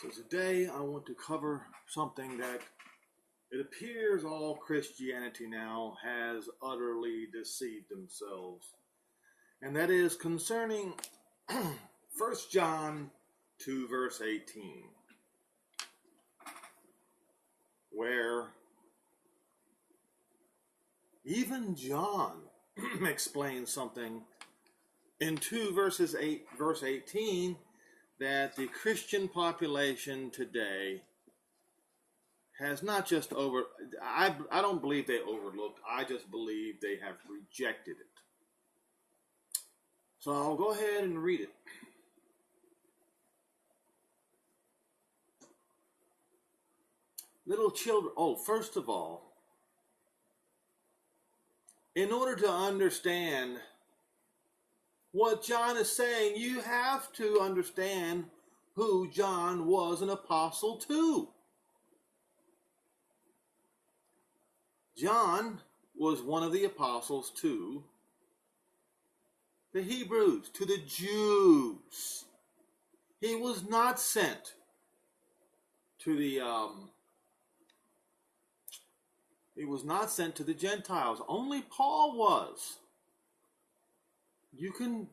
So today I want to cover something that it appears all Christianity now has utterly deceived themselves. And that is concerning 1 John 2 verse 18, where even John explains something in 2 verse 18, that the Christian population today has not just I don't believe they overlooked, I just believe they have rejected it. So I'll go ahead and read it. Little children, first of all, in order to understand what John is saying, you have to understand who John was an apostle to. John was one of the apostles to the Hebrews, to the Jews. He was not sent to the Gentiles. Only Paul was. You can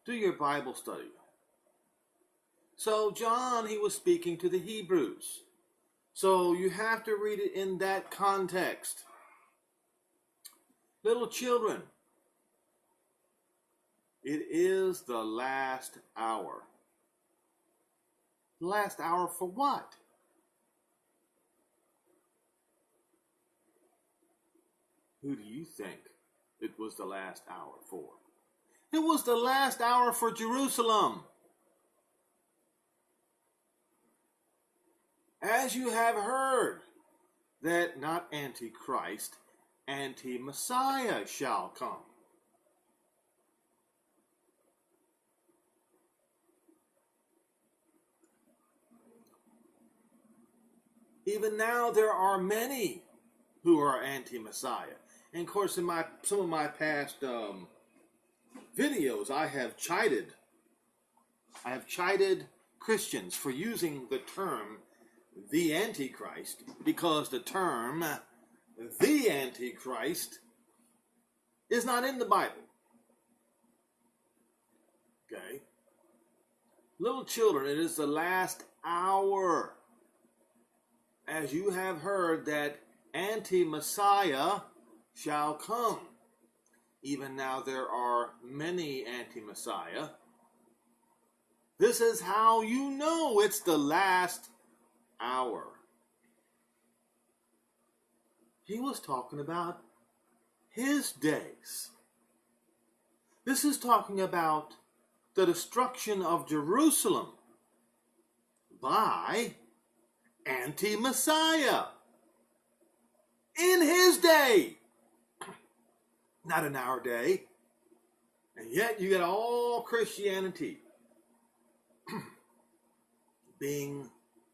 do your Bible study. So John, he was speaking to the Hebrews. So you have to read it in that context. Little children, it is the last hour. Last hour for what? Who do you think it was the last hour for? It was the last hour for Jerusalem. As you have heard, that not Antichrist, anti-Messiah shall come. Even now there are many who are anti-Messiah. And of course, in some of my past videos, I have chided Christians for using the term the Antichrist, because the term the Antichrist is not in the Bible. Okay? Little children, it is the last hour. As you have heard that anti-Messiah shall come. Even now there are many anti-Messiah. This is how you know it's the last hour. He was talking about his days. This is talking about the destruction of Jerusalem by anti-Messiah in his day. Not in our day. And yet you got all Christianity being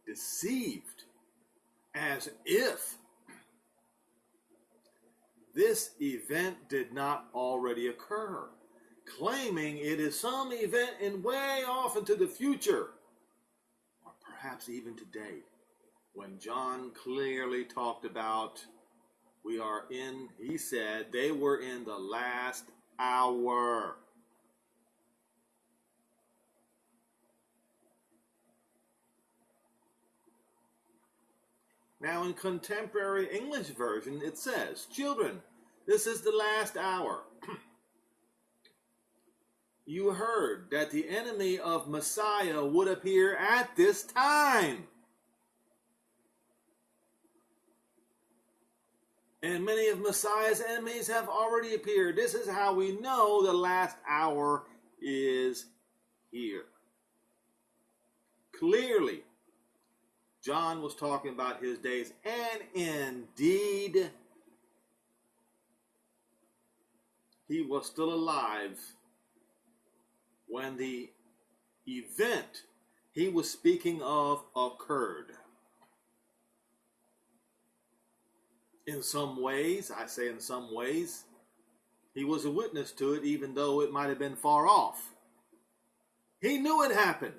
deceived as if this event did not already occur, claiming it is some event in way off into the future, or perhaps even today, when John clearly talked about he said they were in the last hour. Now in contemporary English version, it says, children, this is the last hour. You heard that the enemy of Messiah would appear at this time. And many of Messiah's enemies have already appeared. This is how we know the last hour is here. Clearly, John was talking about his days, and indeed, he was still alive when the event he was speaking of occurred. In some ways, I say in some ways, he was a witness to it, even though it might have been far off. He knew it happened.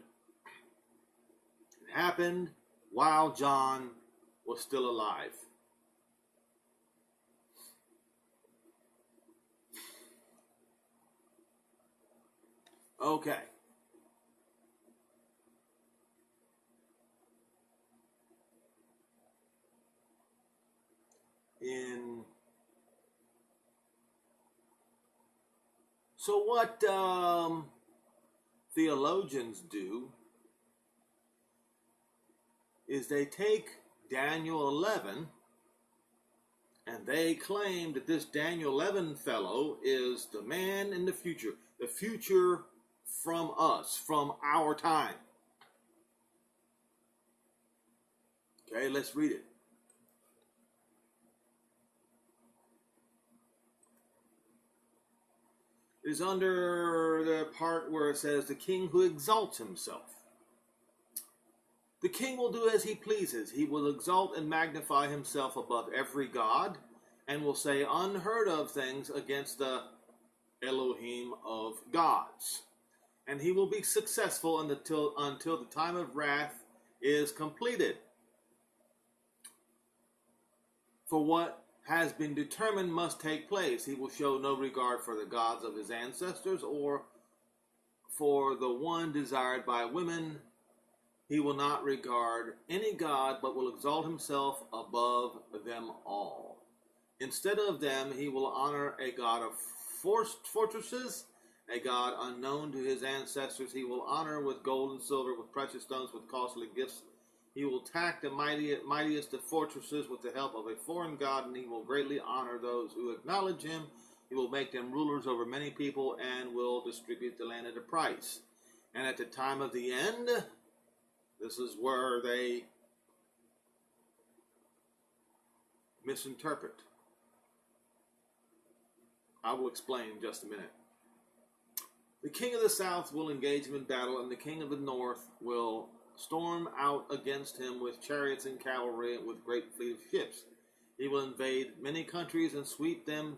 happened while John was still alive. Okay. So what theologians do is they take Daniel 11 and they claim that this Daniel 11 fellow is the man in the future from us, from our time. Okay, let's read it. It is under the part where it says, the king who exalts himself. The king will do as he pleases. He will exalt and magnify himself above every god, and will say unheard of things against the Elohim of gods. And he will be successful until the time of wrath is completed. For what has been determined must take place. He will show no regard for the gods of his ancestors or for the one desired by women. He will not regard any god, but will exalt himself above them all. Instead of them, he will honor a god of fortresses, a god unknown to his ancestors. He will honor with gold and silver, with precious stones, with costly gifts. He will attack the mightiest of fortresses with the help of a foreign god, and he will greatly honor those who acknowledge him. He will make them rulers over many people and will distribute the land at a price. And at the time of the end, this is where they misinterpret. I will explain in just a minute. The king of the south will engage him in battle, and the king of the north will storm out against him with chariots and cavalry and with great fleet of ships. He will invade many countries and sweep them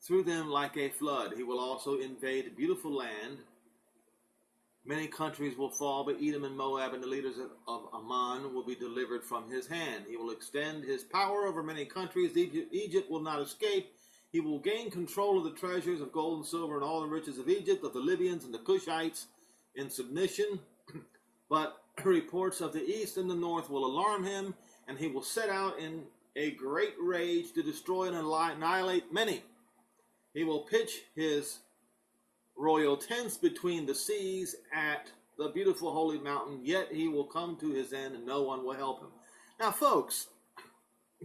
through them like a flood. He will also invade a beautiful land. Many countries will fall, but Edom and Moab and the leaders of Ammon will be delivered from his hand. He will extend his power over many countries. Egypt will not escape. He will gain control of the treasures of gold and silver and all the riches of Egypt, of the Libyans and the Cushites in submission. But reports of the east and the north will alarm him, and he will set out in a great rage to destroy and annihilate many. He will pitch his royal tents between the seas at the beautiful holy mountain, yet he will come to his end and no one will help him. Now, folks,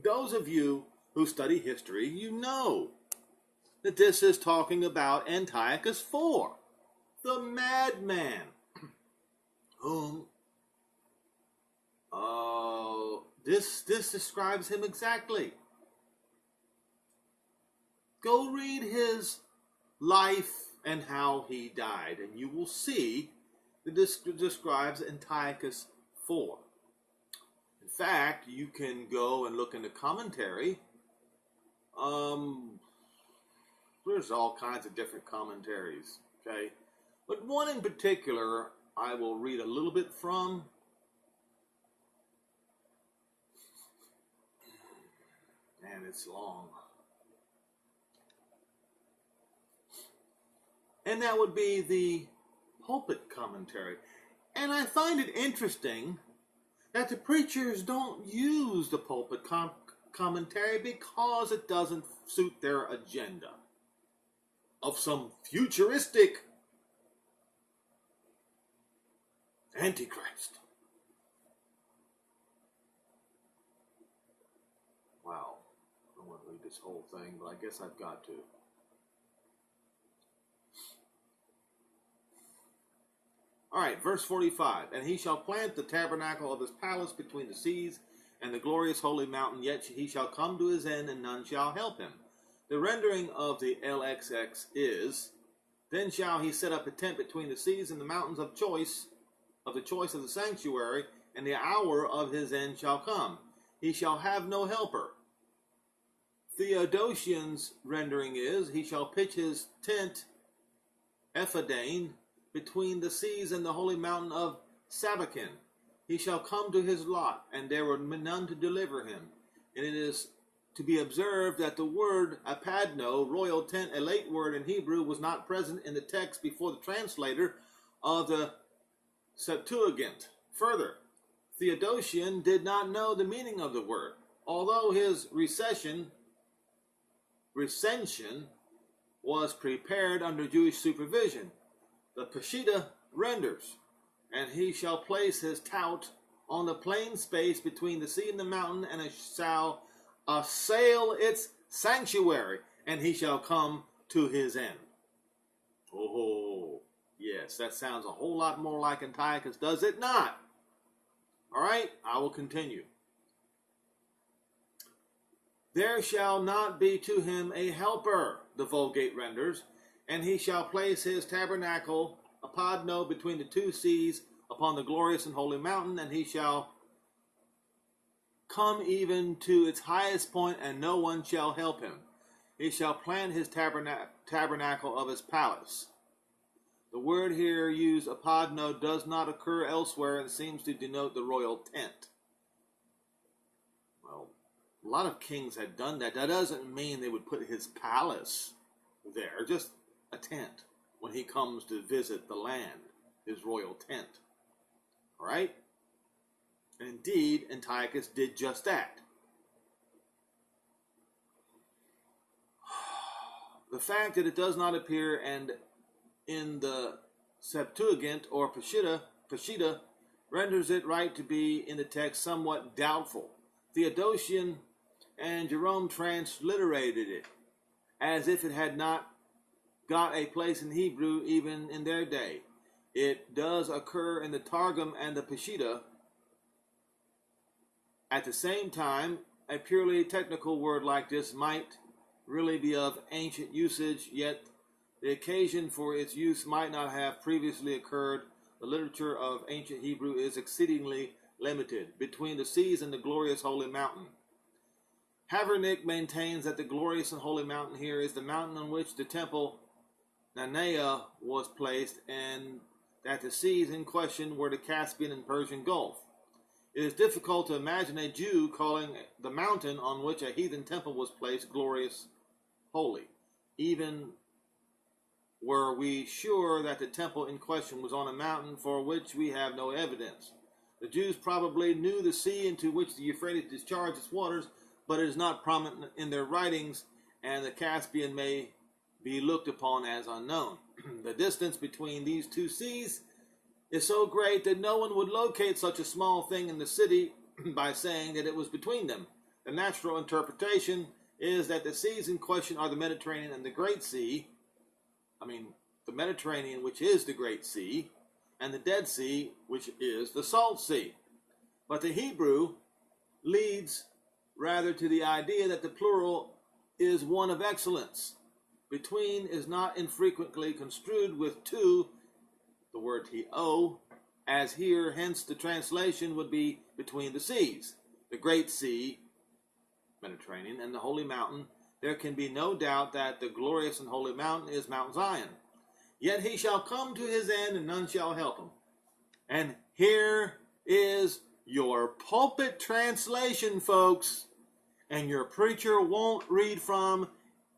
those of you who study history, you know that this is talking about Antiochus IV, the madman, whom this describes him exactly. Go read his life and how he died, and you will see that this describes Antiochus IV. In fact, you can go and look in the commentary. There's all kinds of different commentaries, okay? But one in particular I will read a little bit from. Man, it's long. And that would be the pulpit commentary. And I find it interesting that the preachers don't use the pulpit commentary because it doesn't suit their agenda of some futuristic Antichrist. Wow. I don't want to read this whole thing, but I guess I've got to. All right, verse 45. And he shall plant the tabernacle of his palace between the seas and the glorious holy mountain, yet he shall come to his end, and none shall help him. The rendering of the LXX is, then shall he set up a tent between the seas and the mountains of the choice of the sanctuary, and the hour of his end shall come. He shall have no helper. Theodosian's rendering is, he shall pitch his tent, Ephadane, between the seas and the holy mountain of Sabakin. he shall come to his lot, and there were none to deliver him. And it is to be observed that the word apadno, royal tent, a late word in Hebrew, was not present in the text before the translator of the Septuagint. Further, Theodotion did not know the meaning of the word, although his recension was prepared under Jewish supervision. The Peshitta renders, and he shall place his tout on the plain space between the sea and the mountain, and it shall assail its sanctuary, and he shall come to his end. Oh, yes, that sounds a whole lot more like Antiochus, does it not? All right, I will continue. There shall not be to him a helper, the Vulgate renders, and he shall place his tabernacle, apadno, between the two seas upon the glorious and holy mountain, and he shall come even to its highest point, and no one shall help him. He shall plant his tabernacle of his palace. The word here used, apadno, does not occur elsewhere and seems to denote the royal tent. Well, a lot of kings had done that. That doesn't mean they would put his palace there, just a tent when he comes to visit the land, his royal tent. All right? Indeed, Antiochus did just that. The fact that it does not appear and in the Septuagint or Peshitta renders it right to be in the text somewhat doubtful. Theodotion and Jerome transliterated it as if it had not got a place in Hebrew even in their day. It does occur in the Targum and the Peshitta. At the same time, a purely technical word like this might really be of ancient usage, yet the occasion for its use might not have previously occurred. The literature of ancient Hebrew is exceedingly limited. Between the seas and the glorious holy mountain. Havernick maintains that the glorious and holy mountain here is the mountain on which the temple Nanea was placed, and that the seas in question were the Caspian and Persian Gulf. It is difficult to imagine a Jew calling the mountain on which a heathen temple was placed glorious, holy, even were we sure that the temple in question was on a mountain for which we have no evidence. The Jews probably knew the sea into which the Euphrates discharged its waters, but it is not prominent in their writings, and the Caspian may be looked upon as unknown. The distance between these two seas is so great that no one would locate such a small thing in the city by saying that it was between them. The natural interpretation is that the seas in question are the Mediterranean and the Great Sea. The Mediterranean, which is the Great Sea, and the Dead Sea, which is the Salt Sea. But the Hebrew leads rather to the idea that the plural is one of excellence. Between is not infrequently construed with two, the word to, as here, hence the translation would be between the seas, the Great Sea, Mediterranean, and the Holy Mountain. There can be no doubt that the glorious and holy mountain is Mount Zion. Yet he shall come to his end, and none shall help him. And here is your pulpit translation, folks. And your preacher won't read from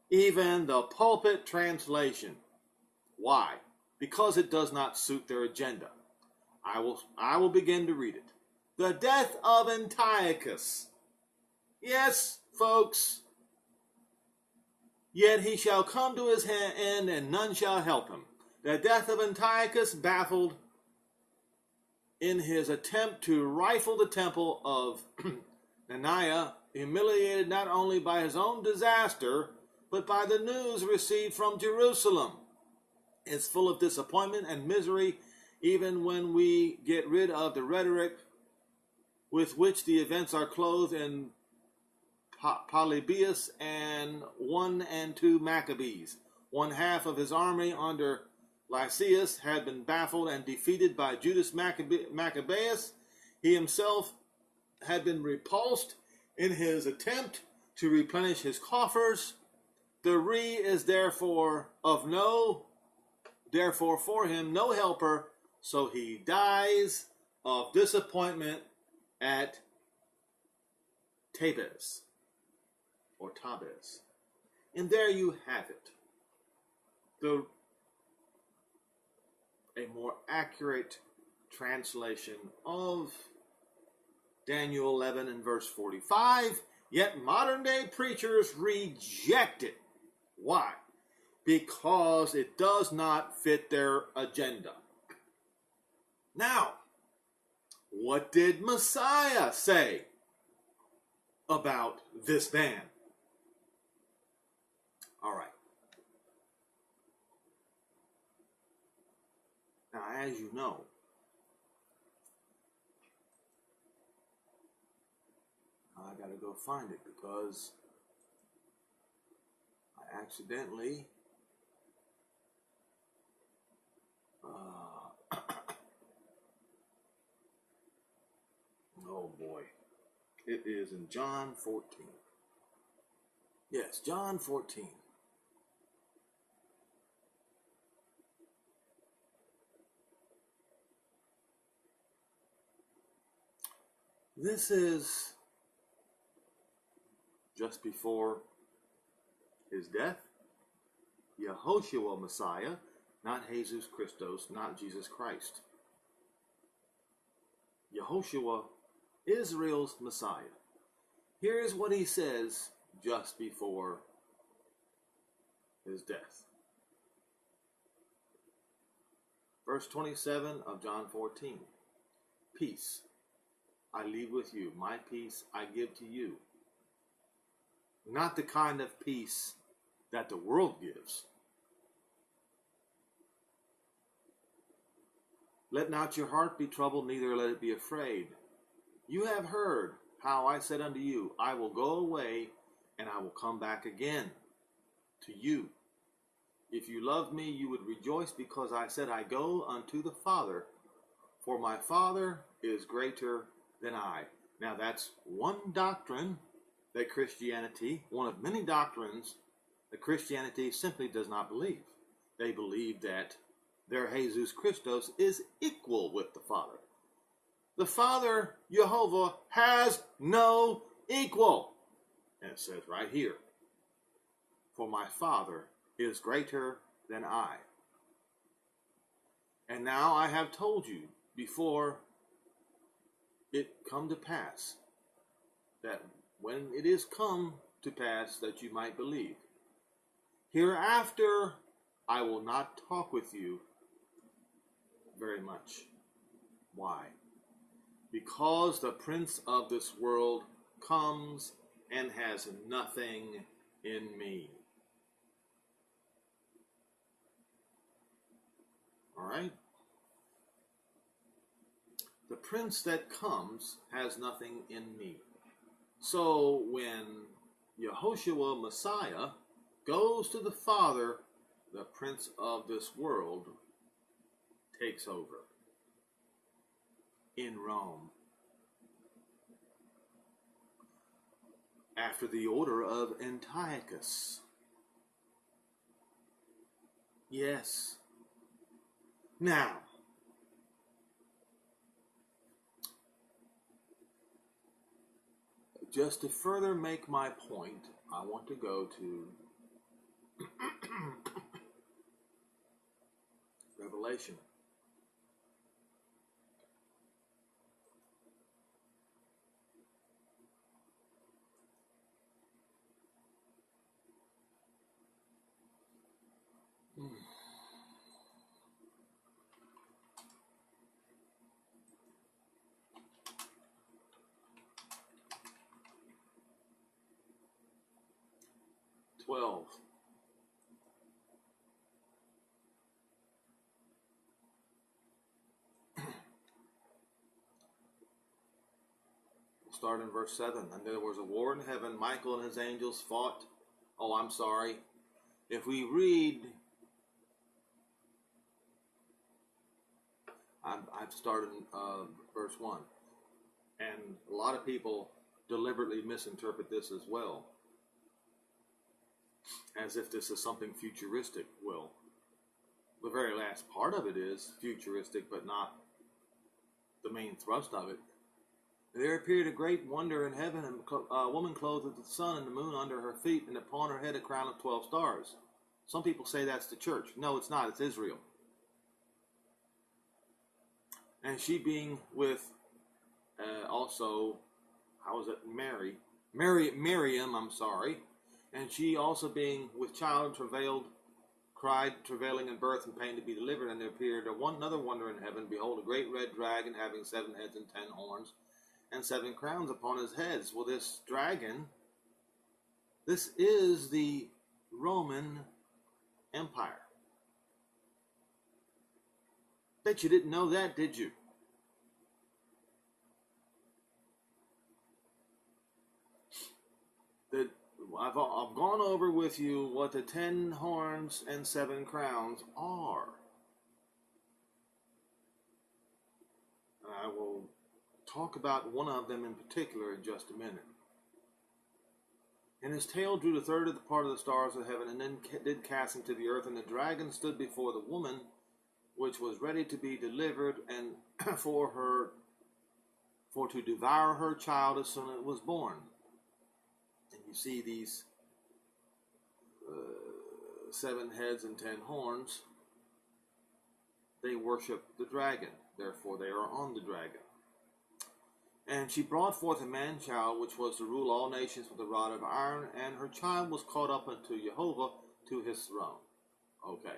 even the pulpit translation. Why? Because it does not suit their agenda. I will begin to read it. The death of Antiochus. Yes, folks. Yet he shall come to his end, and none shall help him. The death of Antiochus, baffled in his attempt to rifle the temple of Nanea, humiliated not only by his own disaster, but by the news received from Jerusalem, is full of disappointment and misery, even when we get rid of the rhetoric with which the events are clothed in Polybius and 1 and 2 Maccabees. One half of his army under Lysias had been baffled and defeated by Judas Maccabeus. He himself had been repulsed in his attempt to replenish his coffers. The re is therefore for him no helper, so he dies of disappointment at Tabes or Tabes. And there you have it. A more accurate translation of Daniel 11 and verse 45. Yet modern day preachers reject it. Why? Because it does not fit their agenda. Now, what did Messiah say about this ban? All right. Now, as you know, I got to go find it because I accidentally oh boy. It is in John 14. Yes, John 14. This is just before his death. Yehoshua Messiah, not Jesus Christos, not Jesus Christ. Yehoshua, Israel's Messiah. Here is what he says just before his death. Verse 27 of John 14. Peace I leave with you. My peace I give to you. Not the kind of peace that the world gives. Let not your heart be troubled, neither let it be afraid. You have heard how I said unto you, I will go away, and I will come back again to you. If you loved me, you would rejoice, because I said, I go unto the Father, for my Father is greater than I. Now that's one doctrine that Christianity, one of many doctrines that Christianity simply does not believe. They believe that their Jesus Christos is equal with the Father. The Father, Jehovah, has no equal. And it says right here, for my Father is greater than I. And now I have told you before it come to pass, that when it is come to pass, that you might believe. Hereafter I will not talk with you very much. Why? Because the prince of this world comes and has nothing in me. All right? The prince that comes has nothing in me. So when Yehoshua Messiah goes to the Father, the prince of this world takes over in Rome after the order of Antiochus. Yes. Now, just to further make my point, I want to go to Revelation. We'll start in verse 7. And there was a war in heaven. Michael and his angels fought. Oh, I'm sorry. If we read, I've started verse 1. And a lot of people deliberately misinterpret this as well, as if this is something futuristic. Well, the very last part of it is futuristic, but not the the main thrust of it. There appeared a great wonder in heaven, and a woman clothed with the sun and the moon under her feet, and upon her head a crown of 12 stars. Some people say that's the church. No, it's not. It's Israel. And she being with also, how is it? Miriam, I'm sorry. And she also being with child travailed, cried, travailing in birth and pain to be delivered. And there appeared another wonder in heaven. Behold, a great red dragon having 7 heads and 10 horns, and 7 crowns upon his heads. Well, this dragon, this is the Roman Empire. Bet you didn't know that, did you? I've gone over with you what the 10 horns and 7 crowns are. I will talk about one of them in particular in just a minute. And his tail drew the third of the part of the stars of heaven, and then did cast him to the earth. And the dragon stood before the woman, which was ready to be delivered, and for to devour her child as soon as it was born. And you see these 7 heads and 10 horns. They worship the dragon, therefore they are on the dragon. And she brought forth a man-child, which was to rule all nations with a rod of iron, and her child was caught up unto Jehovah, to his throne. Okay.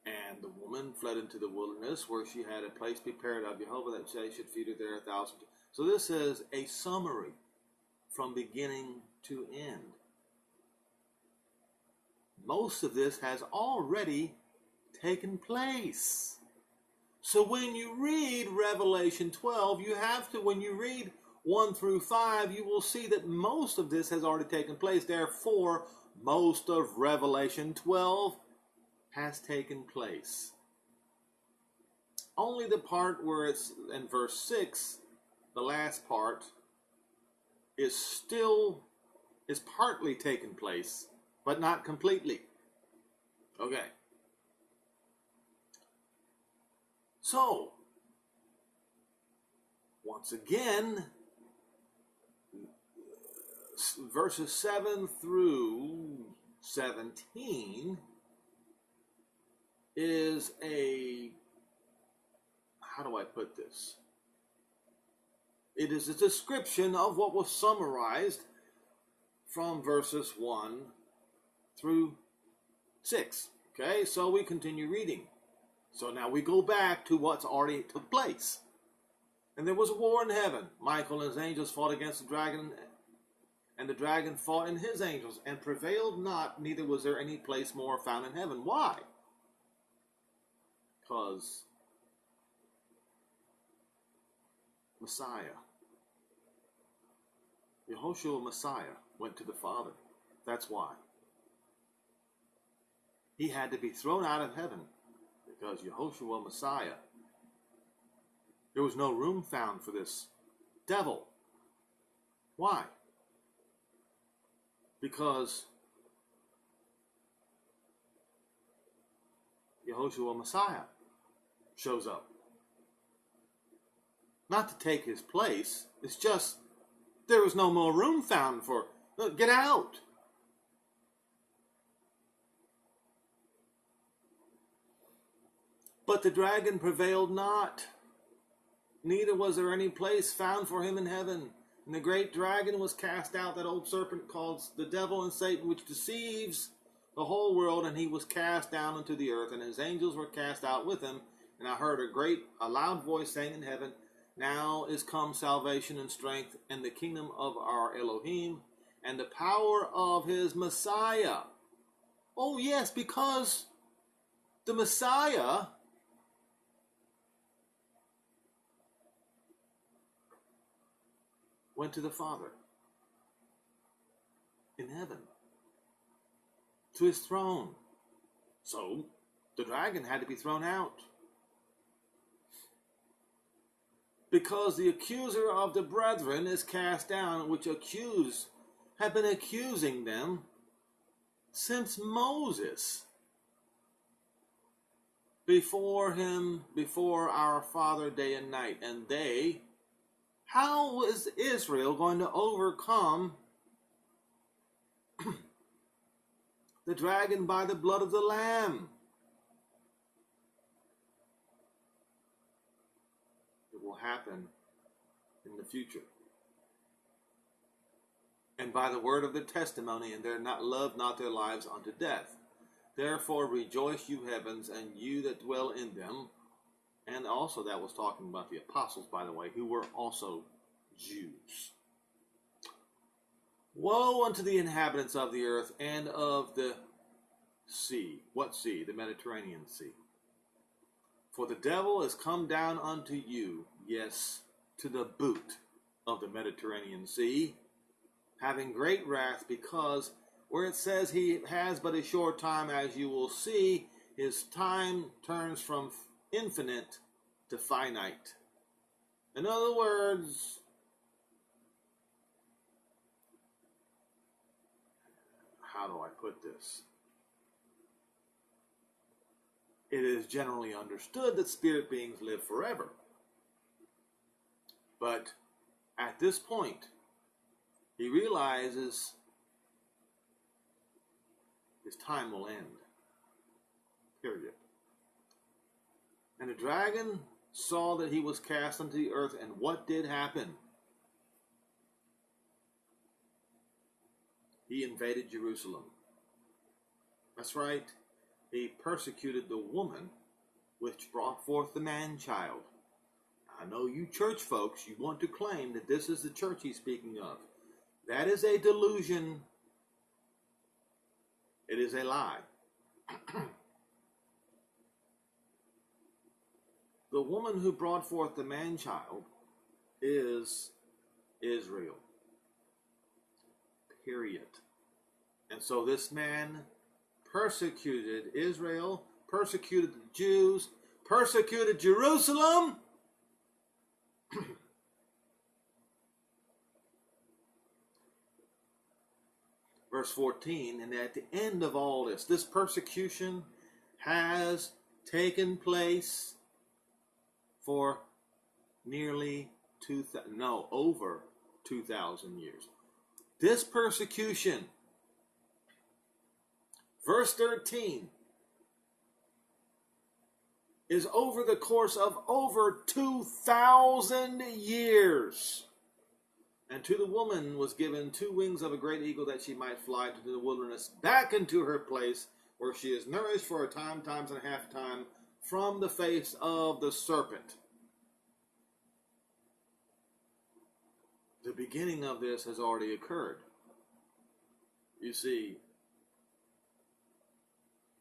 And the woman fled into the wilderness, where she had a place prepared of Jehovah, that she should feed her there 1,000. So this is a summary from beginning to end. Most of this has already taken place. So when you read Revelation 12, you have to, when you read 1 through 5, you will see that most of this has already taken place. Therefore, most of Revelation 12 has taken place. Only the part where it's in verse 6, the last part, is partly taken place, but not completely. Okay. So, once again, verses 7 through 17 is how do I put this? It is a description of what was summarized from verses 1 through 6. Okay, so we continue reading. So now we go back to what's already took place. And there was a war in heaven. Michael and his angels fought against the dragon, and the dragon fought and his angels, and prevailed not, neither was there any place more found in heaven. Why? Because Messiah, Yehoshua Messiah, went to the Father. That's why. He had to be thrown out of heaven. Because Yehoshua Messiah, there was no room found for this devil. Why? Because Yehoshua Messiah shows up. Not to take his place. It's just there was no more room found for. Get out. But the dragon prevailed not, neither was there any place found for him in heaven. And the great dragon was cast out, that old serpent called the devil and Satan, which deceives the whole world, and he was cast down into the earth, and his angels were cast out with him. And I heard a loud voice saying in heaven, Now is come salvation and strength, and the kingdom of our Elohim, and the power of his Messiah. Oh yes, because the Messiah went to the Father in heaven, to his throne. So the dragon had to be thrown out. Because the accuser of the brethren is cast down, which have been accusing them since Moses. before him, before our Father day and night. And how is Israel going to overcome the dragon by the blood of the Lamb? It will happen in the future. And by the word of their testimony, and their not love not their lives unto death. Therefore rejoice, you heavens, and you that dwell in them. And also that was talking about the apostles, by the way, who were also Jews. Woe unto the inhabitants of the earth and of the sea. What sea? The Mediterranean Sea. For the devil is come down unto you, yes, to the boot of the Mediterranean Sea, having great wrath, because where it says he has but a short time, as you will see, his time turns from infinite to finite. In other words, how do I put this? It is generally understood that spirit beings live forever. But at this point, he realizes his time will end. Period. And the dragon saw that he was cast unto the earth, and what did happen? He invaded Jerusalem. That's right. He persecuted the woman which brought forth the man-child. I know you church folks, you want to claim that this is the church he's speaking of. That is a delusion. It is a lie. The woman who brought forth the man-child is Israel. Period. And so this man persecuted Israel, persecuted the Jews, persecuted Jerusalem. Verse 14, and at the end of all this persecution has taken place for nearly over 2,000 years. This persecution, verse 13, is over the course of over 2,000 years. And to the woman was given 2 wings of a great eagle, that she might fly to the wilderness, back into her place, where she is nourished for a time, times and a half time, from the face of the serpent. The beginning of this has already occurred. You see,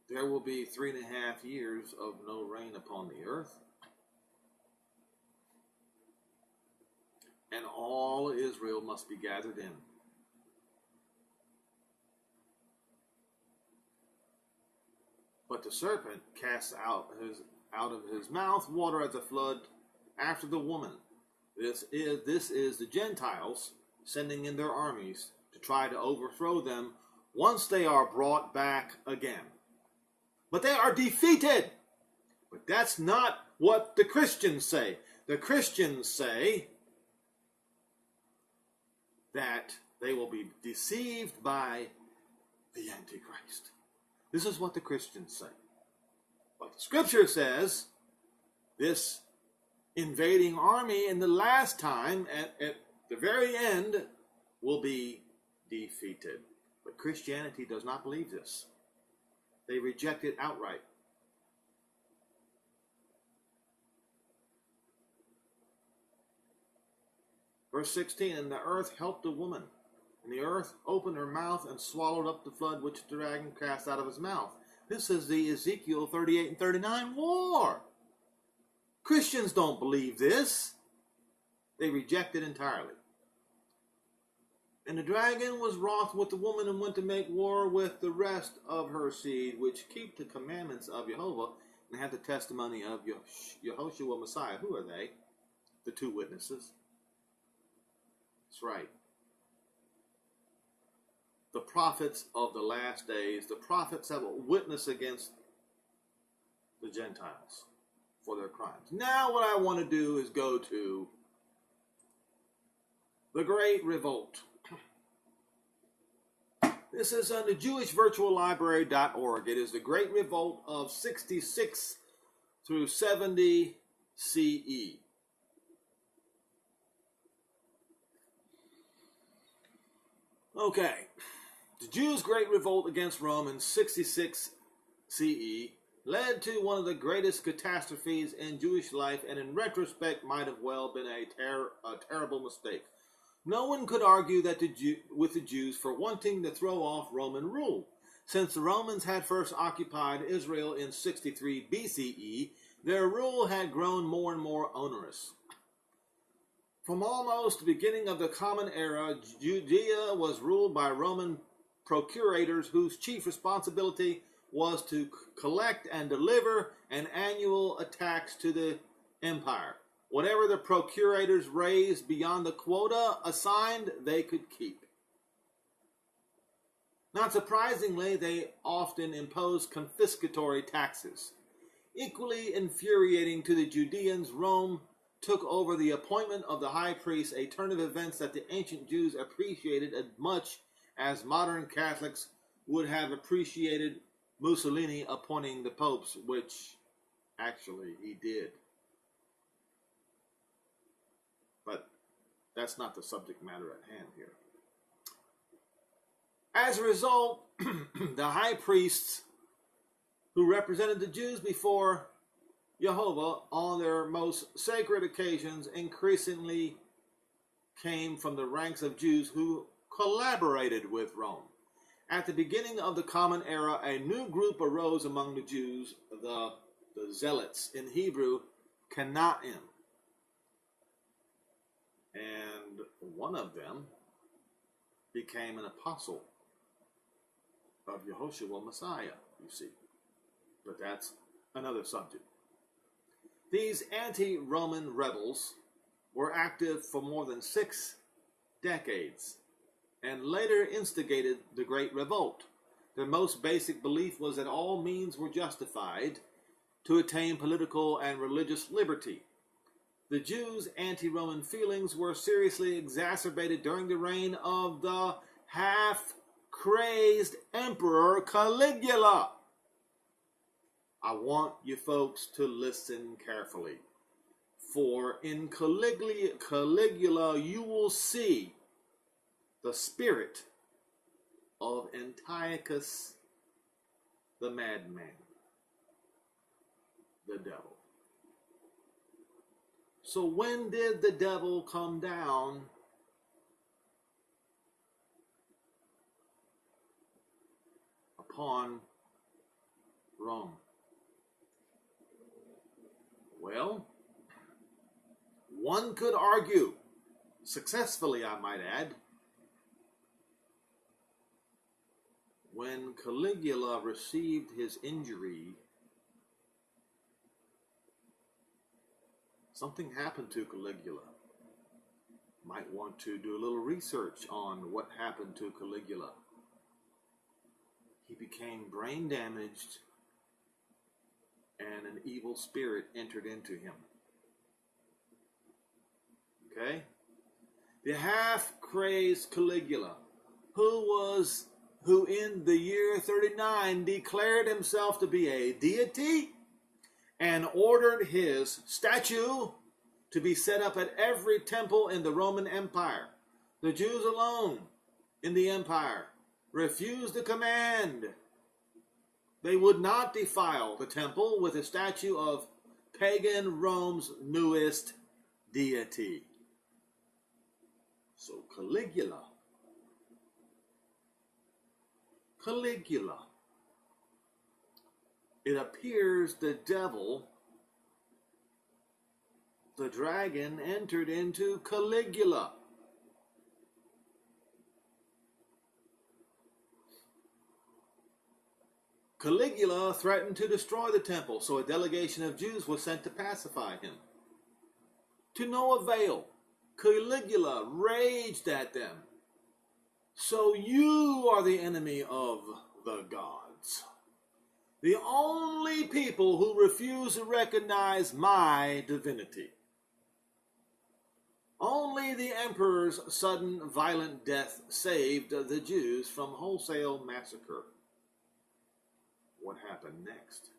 there will be 3.5 years of no rain upon the earth. And all Israel must be gathered in. But the serpent casts out of his mouth water as a flood after the woman. This is the Gentiles sending in their armies to try to overthrow them once they are brought back again. But they are defeated. But that's not what the Christians say. The Christians say that they will be deceived by the Antichrist. This is what the Christians say. But the Scripture says this invading army in the last time, at the very end, will be defeated. But Christianity does not believe this. They reject it outright. Verse 16, and the earth helped the woman, and the earth opened her mouth and swallowed up the flood which the dragon cast out of his mouth. This is the Ezekiel 38 and 39 war. Christians don't believe this. They reject it entirely. And the dragon was wroth with the woman, and went to make war with the rest of her seed, which keep the commandments of Jehovah, and have the testimony of Yehoshua Messiah. Who are they? The 2 witnesses. That's right. The prophets of the last days, the prophets that will witness against the Gentiles for their crimes. Now what I want to do is go to the Great Revolt. This is on the JewishVirtualLibrary.org. It is the Great Revolt of 66 through 70 CE. Okay, the Jews' Great Revolt against Rome in 66 CE led to one of the greatest catastrophes in Jewish life, and in retrospect might have well been a terrible mistake. No one could argue that with the Jews for wanting to throw off Roman rule. Since the Romans had first occupied Israel in 63 BCE, their rule had grown more and more onerous. From almost the beginning of the Common Era, Judea was ruled by Roman procurators whose chief responsibility was to collect and deliver an annual tax to the empire. Whatever the procurators raised beyond the quota assigned, they could keep. Not surprisingly, they often imposed confiscatory taxes. Equally infuriating to the Judeans, Rome took over the appointment of the high priest, a turn of events that the ancient Jews appreciated as much as modern Catholics would have appreciated Mussolini appointing the popes, which actually he did. But that's not the subject matter at hand here. As a result, the high priests who represented the Jews before Jehovah on their most sacred occasions increasingly came from the ranks of Jews who collaborated with Rome. At the beginning of the Common Era, a new group arose among the Jews, the Zealots, in Hebrew, Canaim. And one of them became an apostle of Yehoshua Messiah, you see. But that's another subject. These anti-Roman rebels were active for more than 6 decades and later instigated the Great Revolt. Their most basic belief was that all means were justified to attain political and religious liberty. The Jews' anti-Roman feelings were seriously exacerbated during the reign of the half-crazed Emperor Caligula. I want you folks to listen carefully, for in Caligula you will see the spirit of Antiochus the madman, the devil. So when did the devil come down upon Rome? Well, one could argue, successfully I might add, when Caligula received his injury, something happened to Caligula. Might want to do a little research on what happened to Caligula. He became brain damaged and an evil spirit entered into him. Okay? The half-crazed Caligula, who in the year 39 declared himself to be a deity and ordered his statue to be set up at every temple in the Roman Empire. The Jews alone in the empire refused the command. They would not defile the temple with a statue of pagan Rome's newest deity. So Caligula, it appears the devil, the dragon, entered into Caligula. Caligula threatened to destroy the temple, so a delegation of Jews was sent to pacify him. To no avail, Caligula raged at them. So you are the enemy of the gods. The only people who refuse to recognize my divinity. Only the emperor's sudden violent death saved the Jews from wholesale massacre. What happened next?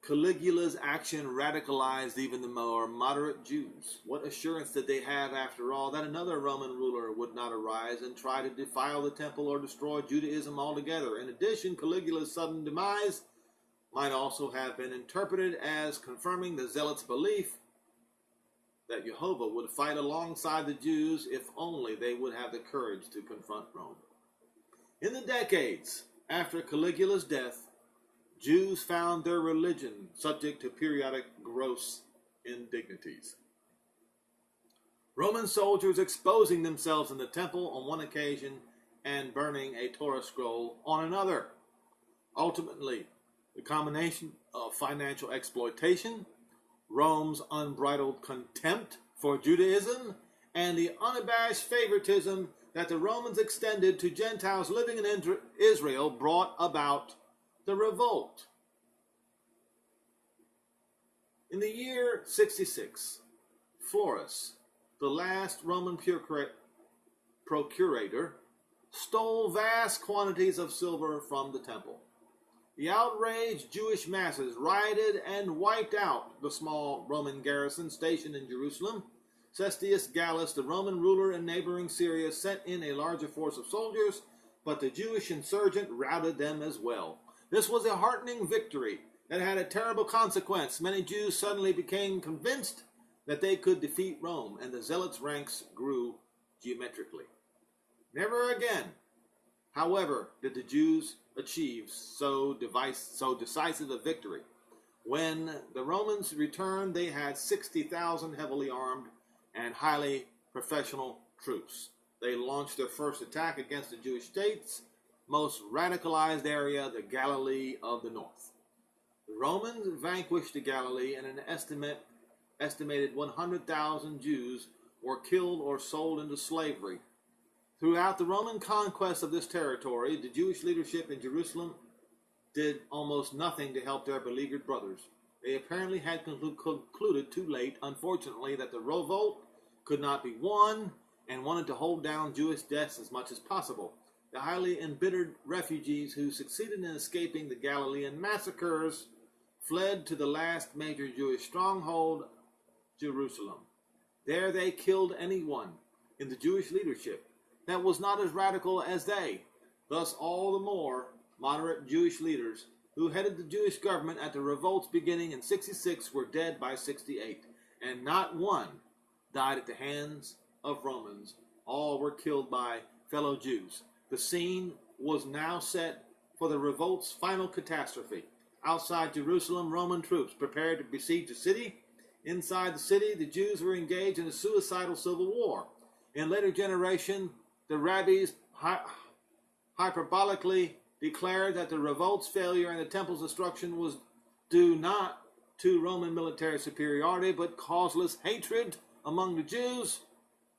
Caligula's action radicalized even the more moderate Jews. What assurance did they have, after all, that another Roman ruler would not arise and try to defile the temple or destroy Judaism altogether? In addition, Caligula's sudden demise might also have been interpreted as confirming the zealots' belief that Jehovah would fight alongside the Jews if only they would have the courage to confront Rome. In the decades after Caligula's death, Jews found their religion subject to periodic gross indignities. Roman soldiers exposing themselves in the temple on one occasion and burning a Torah scroll on another. Ultimately, the combination of financial exploitation, Rome's unbridled contempt for Judaism, and the unabashed favoritism that the Romans extended to Gentiles living in Israel brought about the revolt. In the year 66, Florus, the last Roman procurator, stole vast quantities of silver from the temple. The outraged Jewish masses rioted and wiped out the small Roman garrison stationed in Jerusalem. Cestius Gallus, the Roman ruler in neighboring Syria, sent in a larger force of soldiers, but the Jewish insurgent routed them as well. This was a heartening victory that had a terrible consequence. Many Jews suddenly became convinced that they could defeat Rome, and the zealots' ranks grew geometrically. Never again, however, did the Jews achieve so decisive a victory. When the Romans returned, they had 60,000 heavily armed and highly professional troops. They launched their first attack against the Jewish state's most radicalized area, the Galilee of the North. The Romans vanquished the Galilee, and an estimated 100,000 Jews were killed or sold into slavery. Throughout the Roman conquest of this territory, the Jewish leadership in Jerusalem did almost nothing to help their beleaguered brothers. They apparently had concluded too late, unfortunately, that the revolt could not be won and wanted to hold down Jewish deaths as much as possible. The highly embittered refugees who succeeded in escaping the Galilean massacres fled to the last major Jewish stronghold, Jerusalem. There they killed anyone in the Jewish leadership that was not as radical as they. Thus, all the more moderate Jewish leaders who headed the Jewish government at the revolt's beginning in 66 were dead by 68, and not one died at the hands of Romans. All were killed by fellow Jews. The scene was now set for the revolt's final catastrophe. Outside Jerusalem, Roman troops prepared to besiege the city. Inside the city, the Jews were engaged in a suicidal civil war. In later generation, the rabbis hyperbolically declared that the revolt's failure and the temple's destruction was due not to Roman military superiority, but causeless hatred among the Jews.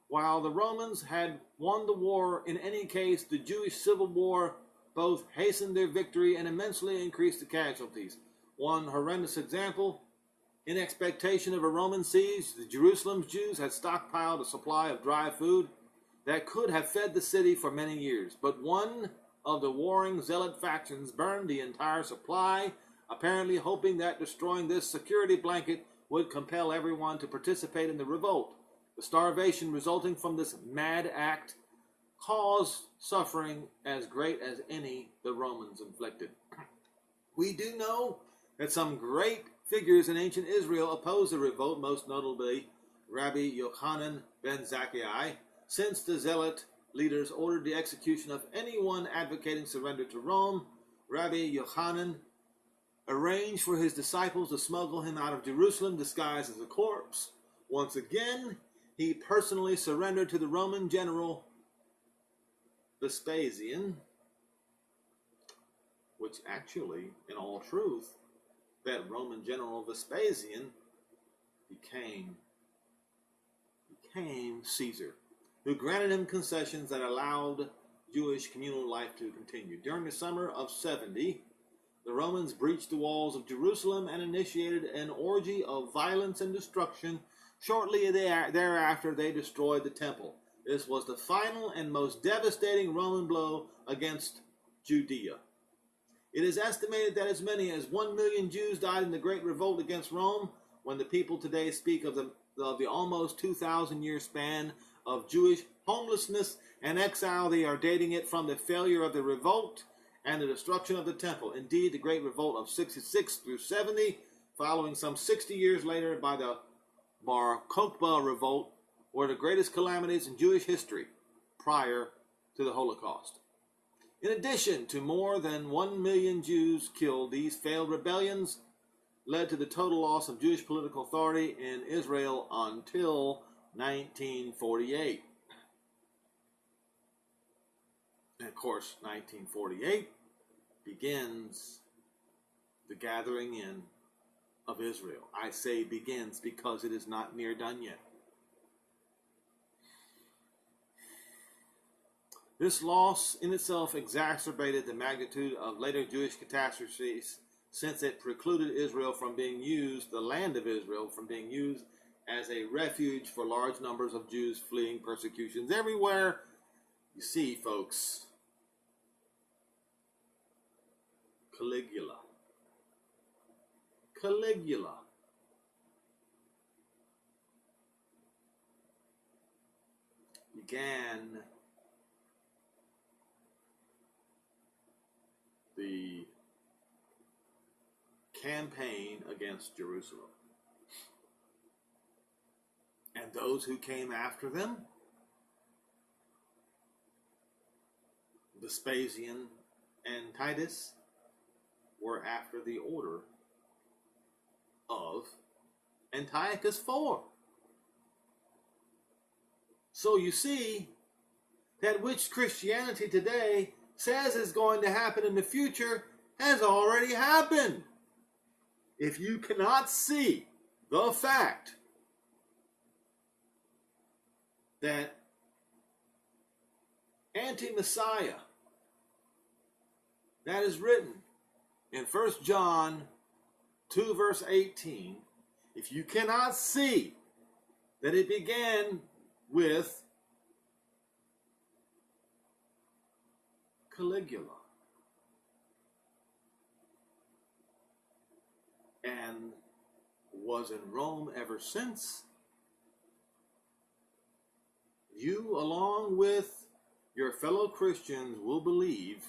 While the Romans had won the war, in any case, the Jewish civil war both hastened their victory and immensely increased the casualties. One horrendous example: in expectation of a Roman siege, the Jerusalem Jews had stockpiled a supply of dry food that could have fed the city for many years. But one of the warring zealot factions burned the entire supply, apparently hoping that destroying this security blanket would compel everyone to participate in the revolt. The starvation resulting from this mad act caused suffering as great as any the Romans inflicted. We do know that some great figures in ancient Israel opposed the revolt, most notably Rabbi Yochanan ben Zakkai. Since the zealot leaders ordered the execution of anyone advocating surrender to Rome, Rabbi Yochanan arranged for his disciples to smuggle him out of Jerusalem disguised as a corpse. Once again, he personally surrendered to the Roman general Vespasian, which actually, in all truth, that Roman general Vespasian became Caesar, who granted him concessions that allowed Jewish communal life to continue. During the summer of 70, the Romans breached the walls of Jerusalem and initiated an orgy of violence and destruction. Shortly thereafter, they destroyed the temple. This was the final and most devastating Roman blow against Judea. It is estimated that as many as 1 million Jews died in the Great Revolt against Rome. When the people today speak of the almost 2,000-year span of Jewish homelessness and exile, they are dating it from the failure of the revolt and the destruction of the temple. Indeed, the Great Revolt of 66 through 70, following some 60 years later by the Bar Kokhba Revolt, were the greatest calamities in Jewish history prior to the Holocaust. In addition to more than 1 million Jews killed, these failed rebellions led to the total loss of Jewish political authority in Israel until 1948. And of course, 1948 begins the gathering in of Israel. I say begins because it is not near done yet. This loss in itself exacerbated the magnitude of later Jewish catastrophes, since it precluded Israel from being used, the land of Israel, from being used as a refuge for large numbers of Jews fleeing persecutions everywhere. You see, folks, Caligula began the campaign against Jerusalem. And those who came after them, Vespasian and Titus, were after the order of Antiochus IV. So you see, that which Christianity today says is going to happen in the future has already happened. If you cannot see the fact that anti-Messiah, that is written in 1 John 2 verse 18, if you cannot see that it began with Caligula and was in Rome ever since, you, along with your fellow Christians, will believe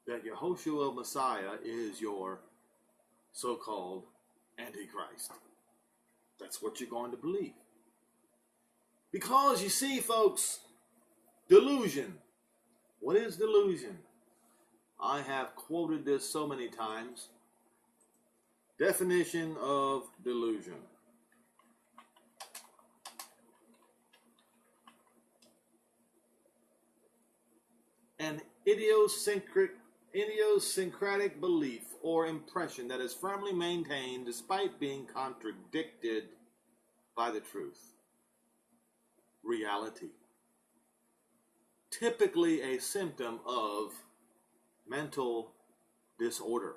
that Yehoshua Messiah is your so-called Antichrist. That's what you're going to believe. Because you see, folks, delusion. What is delusion? I have quoted this so many times. Definition of delusion. An idiosyncratic belief or impression that is firmly maintained despite being contradicted by the truth. Reality. Typically a symptom of mental disorder.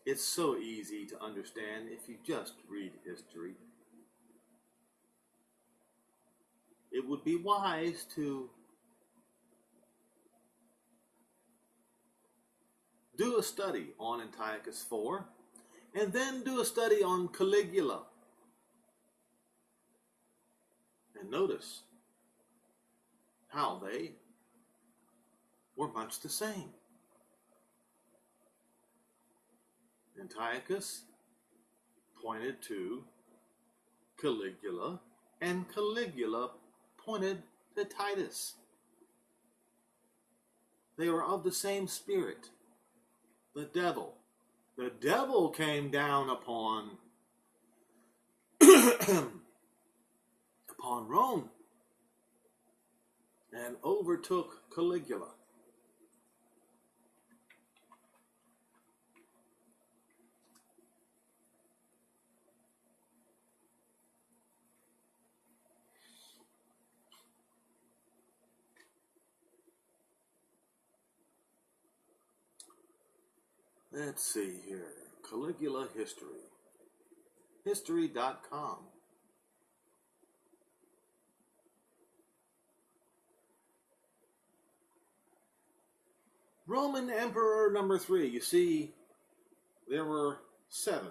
It's so easy to understand if you just read history. It would be wise to do a study on Antiochus IV and then do a study on Caligula. And notice how they were much the same. Antiochus pointed to Caligula, and Caligula pointed to Titus. They were of the same spirit. The devil. The devil came down upon upon Rome and overtook Caligula. Let's see here. Caligula history. History.com. Roman Emperor number 3. You see, there were 7.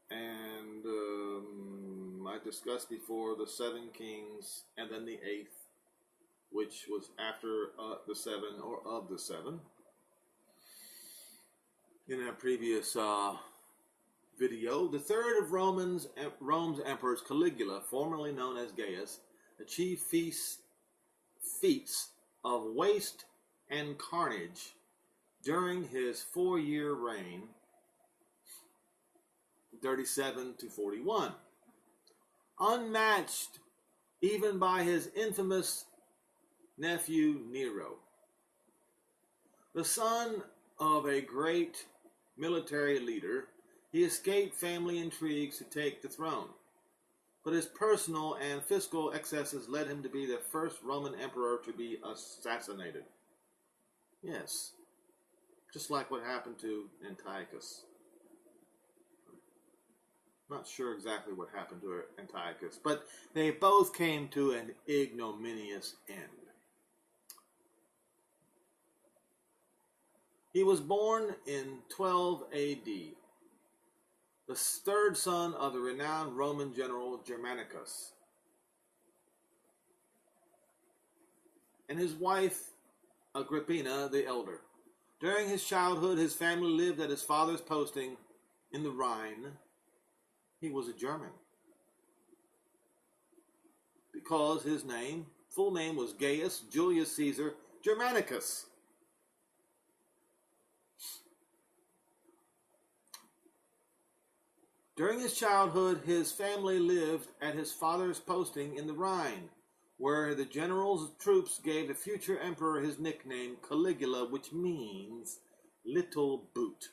And I discussed before the 7 kings and then the 8th, which was after the 7 or of the 7. In a previous video, the third of Rome's emperors, Caligula, formerly known as Gaius, achieved feats of waste and carnage during his 4-year reign, 37 to 41, unmatched even by his infamous nephew Nero. The son of a great military leader, he escaped family intrigues to take the throne, but his personal and fiscal excesses led him to be the first Roman emperor to be assassinated. Yes, just like what happened to Antiochus. Not sure exactly what happened to Antiochus, but they both came to an ignominious end. He was born in 12 AD, the third son of the renowned Roman general Germanicus, and his wife Agrippina the elder. During his childhood, his family lived at his father's posting in the Rhine. He was a German because his full name was Gaius Julius Caesar Germanicus. During his childhood, his family lived at his father's posting in the Rhine, where the general's troops gave the future emperor his nickname Caligula, which means little boot.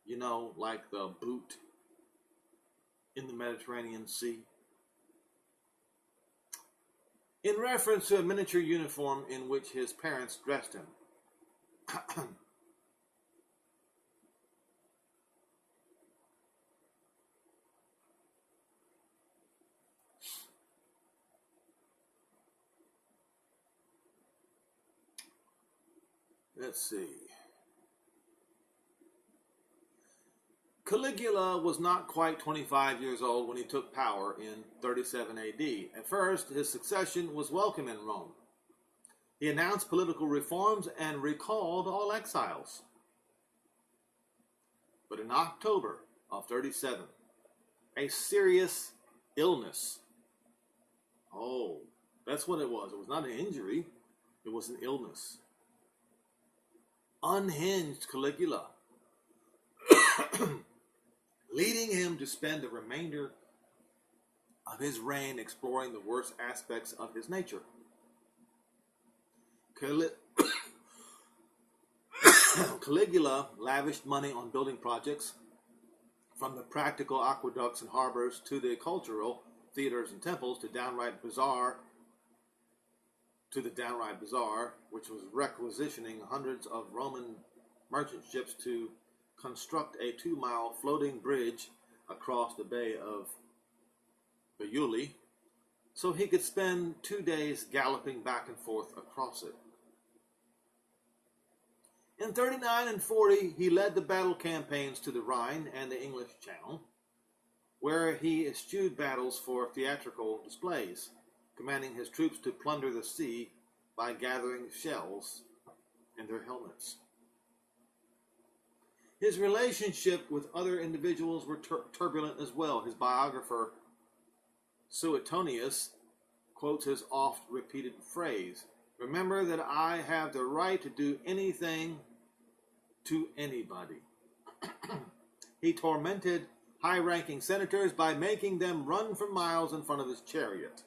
You know, like the boot in the Mediterranean Sea. In reference to a miniature uniform in which his parents dressed him. Let's see. Caligula was not quite 25 years old when he took power in 37 AD. At first, his succession was welcome in Rome. He announced political reforms and recalled all exiles. But in October of 37, a serious illness. Oh, that's what it was. It was not an injury. It was an illness. Unhinged Caligula, leading him to spend the remainder of his reign exploring the worst aspects of his nature. Caligula lavished money on building projects, from the practical aqueducts and harbors to the cultural theaters and temples to the downright bazaar, which was requisitioning hundreds of Roman merchant ships to construct a 2-mile floating bridge across the Bay of Bayuli, so he could spend 2 days galloping back and forth across it. In 39 and 40, he led the battle campaigns to the Rhine and the English Channel, where he eschewed battles for theatrical displays, commanding his troops to plunder the sea by gathering shells in their helmets. His relationship with other individuals were turbulent as well. His biographer, Suetonius, quotes his oft-repeated phrase, "Remember that I have the right to do anything to anybody." He tormented high-ranking senators by making them run for miles in front of his chariot.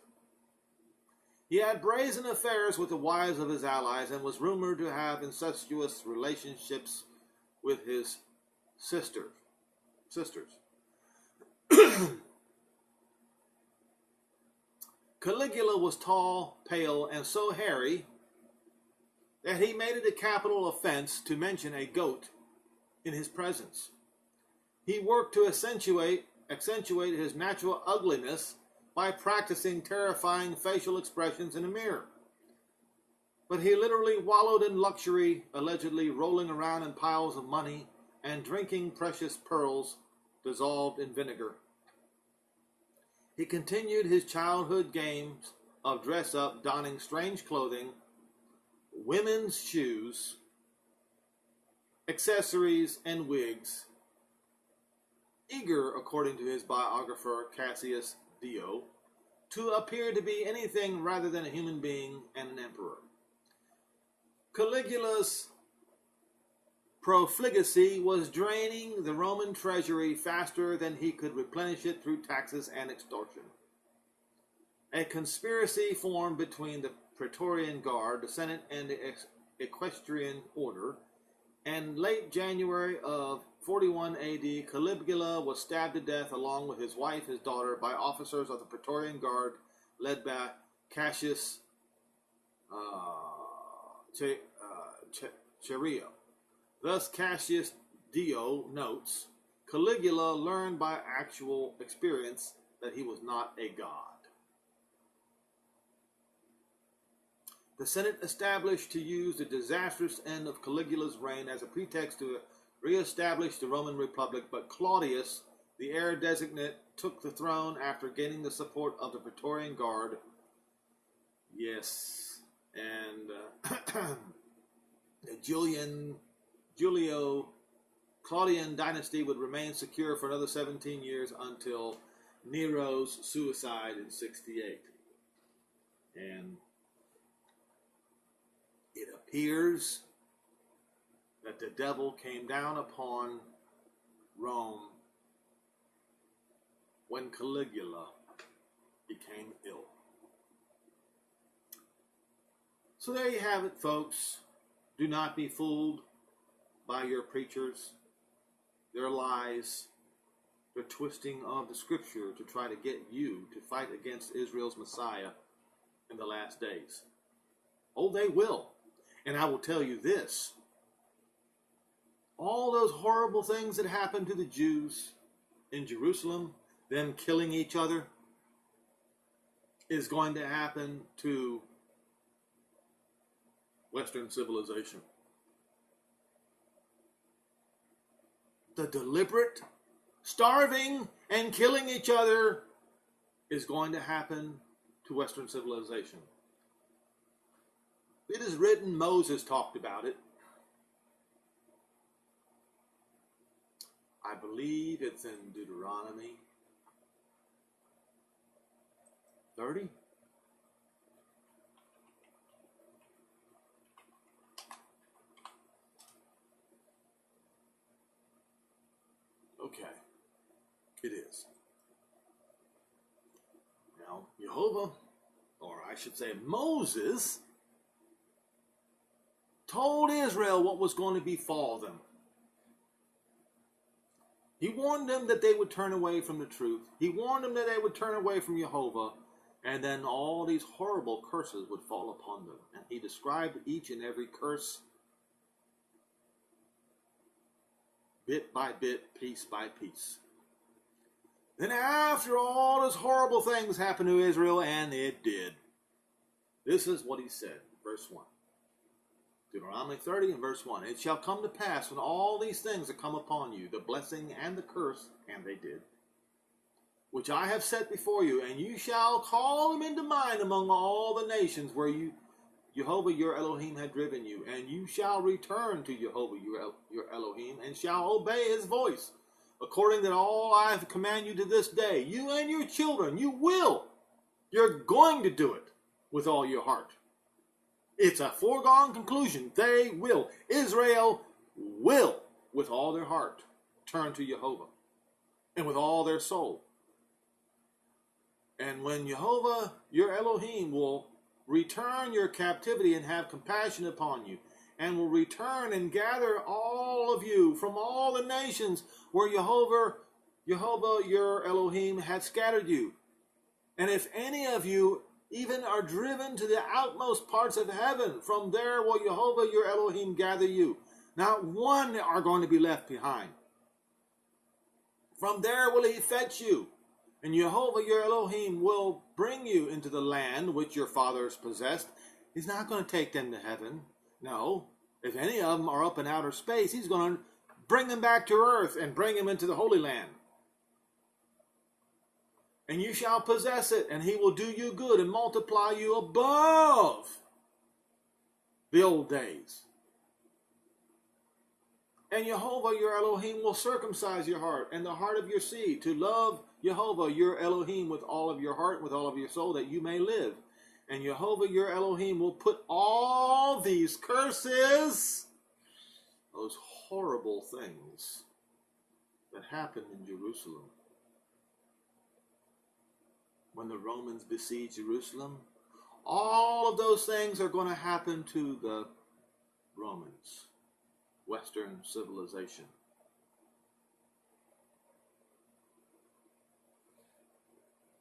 He had brazen affairs with the wives of his allies and was rumored to have incestuous relationships with his sisters. Caligula was tall, pale, and so hairy that he made it a capital offense to mention a goat in his presence. He worked to accentuate his natural ugliness by practicing terrifying facial expressions in a mirror. But he literally wallowed in luxury, allegedly rolling around in piles of money and drinking precious pearls dissolved in vinegar. He continued his childhood games of dress up, donning strange clothing, women's shoes, accessories, and wigs, eager, according to his biographer Cassius Dio, to appear to be anything rather than a human being and an emperor. Caligula's profligacy was draining the Roman treasury faster than he could replenish it through taxes and extortion. A conspiracy formed between the Praetorian Guard, the Senate, and the Equestrian Order. And late January of 41 AD, Caligula was stabbed to death along with his wife, his daughter, by officers of the Praetorian Guard led by Cassius Cherio. Thus, Cassius Dio notes, Caligula learned by actual experience that he was not a god. The Senate established to use the disastrous end of Caligula's reign as a pretext to re-establish the Roman Republic, but Claudius, the heir designate, took the throne after gaining the support of the Praetorian Guard. Yes, and the Julio-Claudian dynasty would remain secure for another 17 years until Nero's suicide in 68. And it appears that the devil came down upon Rome when Caligula became ill. So there you have it, folks. Do not be fooled by your preachers, their lies, their twisting of the scripture to try to get you to fight against Israel's Messiah in the last days. Oh, they will. And I will tell you this. All those horrible things that happened to the Jews in Jerusalem, them killing each other, is going to happen to Western civilization. The deliberate starving and killing each other is going to happen to Western civilization. It is written, Moses talked about it. I believe it's in Deuteronomy 30. Okay, it is. Now, Jehovah, or I should say Moses, told Israel what was going to befall them. He warned them that they would turn away from the truth. He warned them that they would turn away from Jehovah, and then all these horrible curses would fall upon them. And he described each and every curse bit by bit, piece by piece. Then after all those horrible things happened to Israel, and it did, this is what he said, verse 1. Deuteronomy 30 and verse 1. It shall come to pass when all these things are come upon you, the blessing and the curse, and they did, which I have set before you, and you shall call them into mind among all the nations where Jehovah your Elohim had driven you, and you shall return to Jehovah your Elohim, and shall obey his voice, according to all I have commanded you to this day. You and your children, you're going to do it with all your heart. It's a foregone conclusion. They will. Israel will, with all their heart, turn to Jehovah, and with all their soul. And when Jehovah, your Elohim, will return your captivity and have compassion upon you, and will return and gather all of you from all the nations where Jehovah, your Elohim, had scattered you. And if any of you even are driven to the outmost parts of heaven. From there will Jehovah your Elohim gather you. Not one are going to be left behind. From there will he fetch you. And Jehovah your Elohim will bring you into the land which your fathers possessed. He's not going to take them to heaven. No. If any of them are up in outer space, he's going to bring them back to earth and bring them into the Holy Land. And you shall possess it, and he will do you good and multiply you above the old days. And Jehovah your Elohim will circumcise your heart and the heart of your seed to love Jehovah your Elohim with all of your heart, with all of your soul, that you may live. And Jehovah your Elohim will put all these curses, those horrible things that happened in Jerusalem. When the Romans besieged Jerusalem, all of those things are going to happen to the Romans, Western civilization.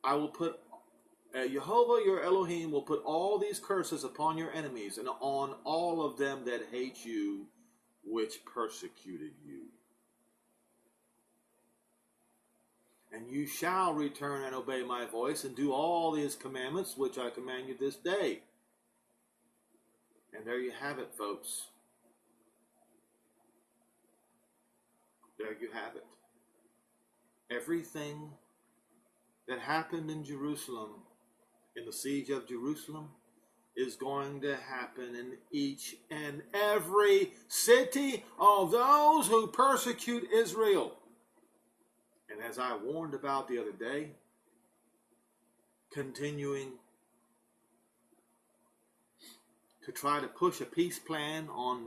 I will put, Jehovah your Elohim will put all these curses upon your enemies and on all of them that hate you, which persecuted you. And you shall return and obey my voice and do all these commandments which I command you this day. And there you have it, folks. There you have it. Everything that happened in Jerusalem, in the siege of Jerusalem, is going to happen in each and every city of those who persecute Israel. And as I warned about the other day, continuing to try to push a peace plan on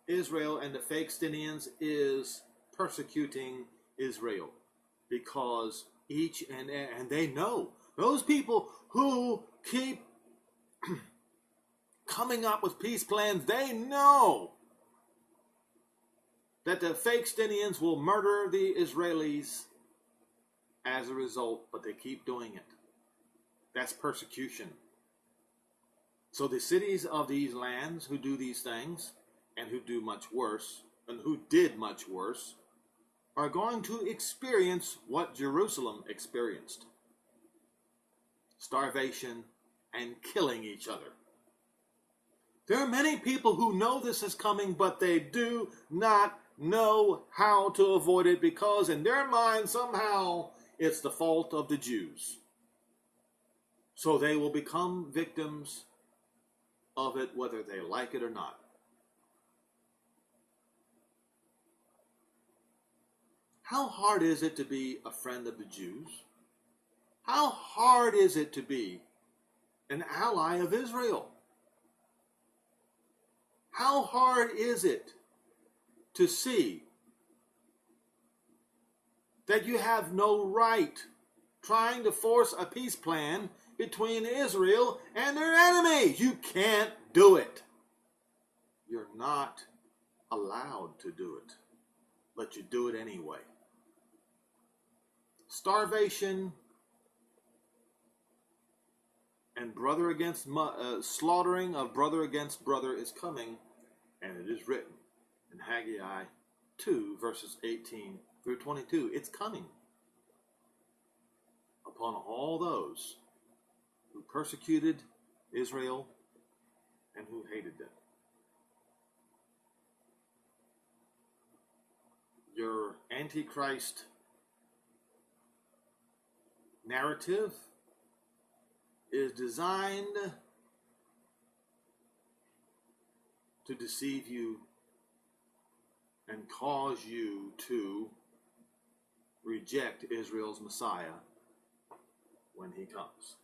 Israel and the Palestinians is persecuting Israel, because each and they know, those people who keep coming up with peace plans, they know that the Palestinians will murder the Israelis as a result, but they keep doing it. That's persecution. So the cities of these lands who do these things, and who do much worse, and who did much worse, are going to experience what Jerusalem experienced. Starvation and killing each other. There are many people who know this is coming, but they do not know how to avoid it, because in their mind somehow it's the fault of the Jews. So they will become victims of it whether they like it or not. How hard is it to be a friend of the Jews? How hard is it to be an ally of Israel? How hard is it to see that you have no right trying to force a peace plan between Israel and their enemy? You can't do it. You're not allowed to do it, but you do it anyway. Starvation and brother against slaughtering of brother against brother is coming, and it is written in Haggai 2 verses 18 through 22. It's coming upon all those who persecuted Israel and who hated them. Your Antichrist narrative is designed to deceive you and cause you to reject Israel's Messiah when he comes.